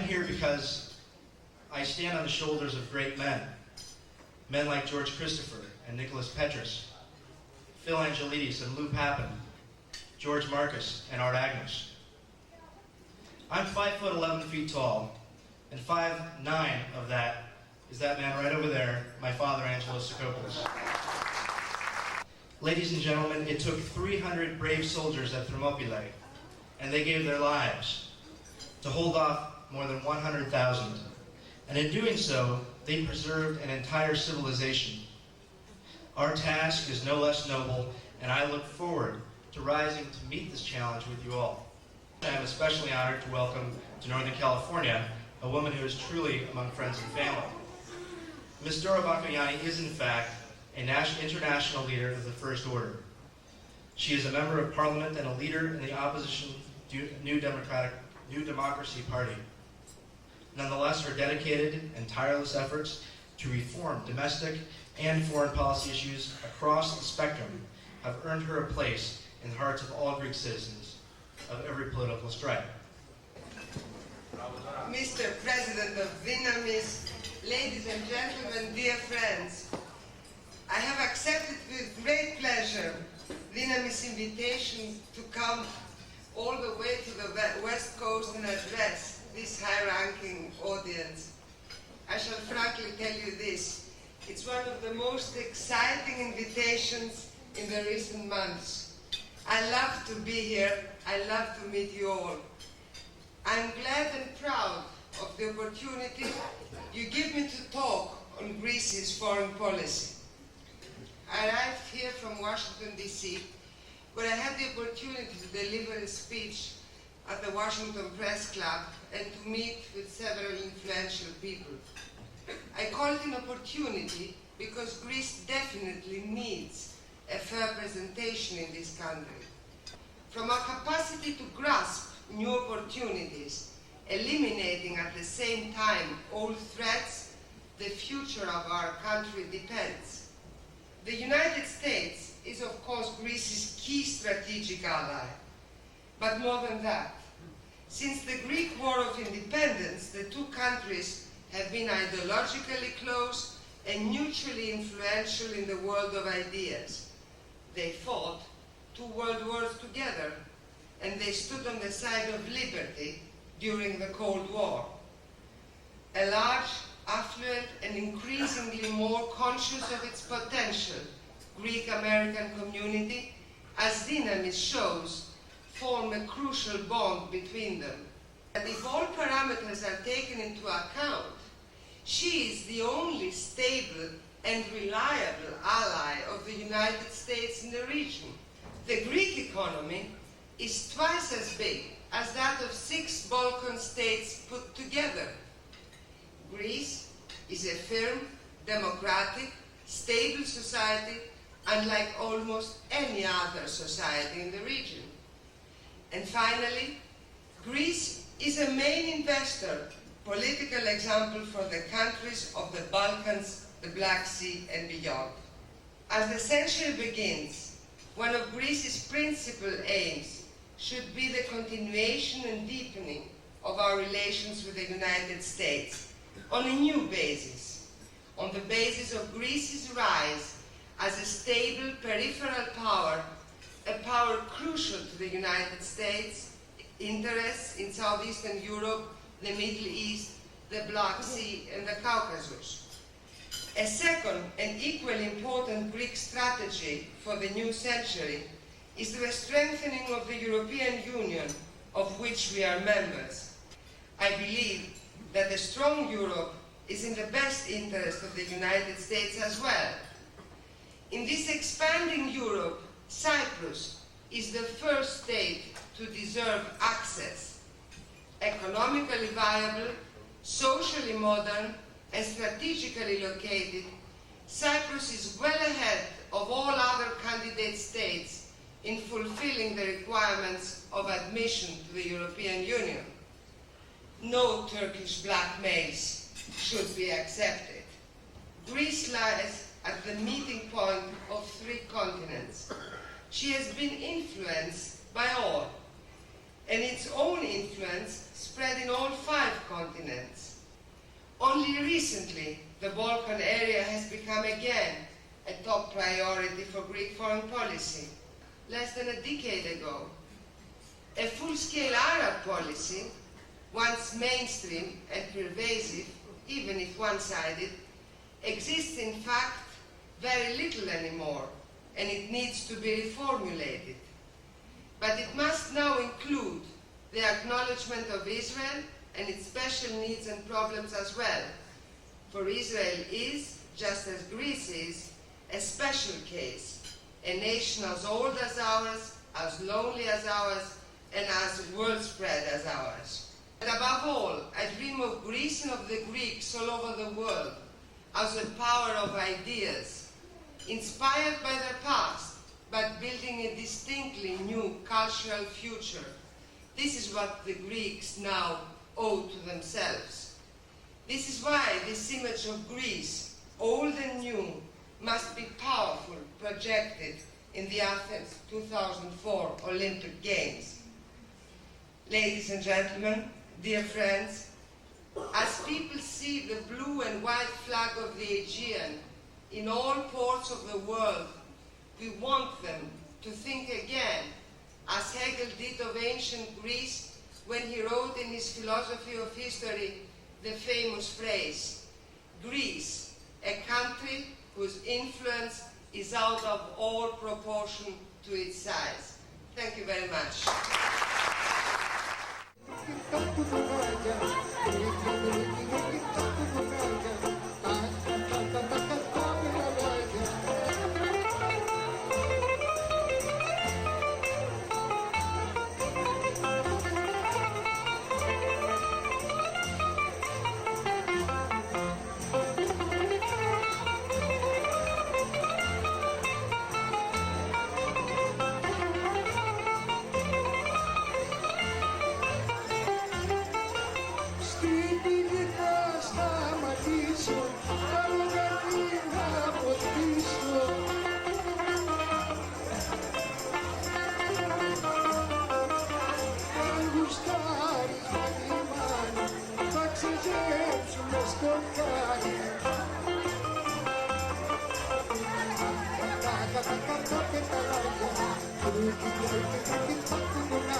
I'm here because I stand on the shoulders of great men. Men like George Christopher and Nicholas Petrus, Phil Angelides and Lou Papin, George Marcus and Art Agnes. I'm 5'11" tall, and 5'9" of that is that man right over there, my father, Angelo Sakopoulos. Ladies and gentlemen, it took 300 brave soldiers at Thermopylae, and they gave their lives to hold off more than 100,000. And in doing so, they preserved an entire civilization. Our task is no less noble, and I look forward to rising to meet this challenge with you all. I'm especially honored to welcome to Northern California a woman who is truly among friends and family. Ms. Dora Bakoyianni is, in fact, an international leader of the First Order. She is a member of Parliament and a leader in the opposition New Democracy Party. Nonetheless, her dedicated and tireless efforts to reform domestic and foreign policy issues across the spectrum have earned her a place in the hearts of all Greek citizens of every political stripe. Mr. President of Dynamis, ladies and gentlemen, dear friends, I have accepted with great pleasure Dynamis' invitation to come all the way to the West Coast and address this high-ranking audience. I shall frankly tell you this, it's one of the most exciting invitations in the recent months. I love to be here, I love to meet you all. I'm glad and proud of the opportunity you give me to talk on Greece's foreign policy. I arrived here from Washington, D.C., where I had the opportunity to deliver a speech at the Washington Press Club and to meet with several influential people. I call it an opportunity because Greece definitely needs a fair presentation in this country. From our capacity to grasp new opportunities, eliminating at the same time old threats, the future of our country depends. The United States is, of course, Greece's key strategic ally. But more than that, since the Greek War of Independence, the two countries have been ideologically close and mutually influential in the world of ideas. They fought 2 world wars together, and they stood on the side of liberty during the Cold War. A large, affluent, and increasingly more conscious of its potential Greek-American community, as Dynamis shows, form a crucial bond between them. And if all parameters are taken into account, she is the only stable and reliable ally of the United States in the region. The Greek economy is twice as big as that of 6 Balkan states put together. Greece is a firm, democratic, stable society, unlike almost any other society in the region. And finally, Greece is a main investor, political example for the countries of the Balkans, the Black Sea, and beyond. As the century begins, one of Greece's principal aims should be the continuation and deepening of our relations with the United States on a new basis, on the basis of Greece's rise as a stable peripheral power, a power crucial to the United States' interests in Southeastern Europe, the Middle East, the Black Sea, and the Caucasus. A second and equally important Greek strategy for the new century is the strengthening of the European Union, of which we are members. I believe that a strong Europe is in the best interest of the United States as well. In this expanding Europe, Cyprus is the first state to deserve access. Economically viable, socially modern, and strategically located, Cyprus is well ahead of all other candidate states in fulfilling the requirements of admission to the European Union. No Turkish blackmails should be accepted. Greece lies at the meeting point of 3 continents. She has been influenced by all, and its own influence spread in all 5 continents. Only recently, the Balkan area has become again a top priority for Greek foreign policy. Less than a decade ago, a full-scale Arab policy, once mainstream and pervasive, even if one-sided, exists in fact very little anymore, and it needs to be reformulated. But it must now include the acknowledgement of Israel and its special needs and problems as well. For Israel is, just as Greece is, a special case, a nation as old as ours, as lonely as ours, and as world-spread as ours. And above all, I dream of Greece and of the Greeks all over the world as a power of ideas, inspired by their past, but building a distinctly new cultural future. This is what the Greeks now owe to themselves. This is why this image of Greece, old and new, must be powerful, projected in the Athens 2004 Olympic Games. Ladies and gentlemen, dear friends, as people see the blue and white flag of the Aegean in all ports of the world, we want them to think again, as Hegel did of ancient Greece when he wrote in his philosophy of history the famous phrase, Greece, a country whose influence is out of all proportion to its size. Thank you very much. Thank you.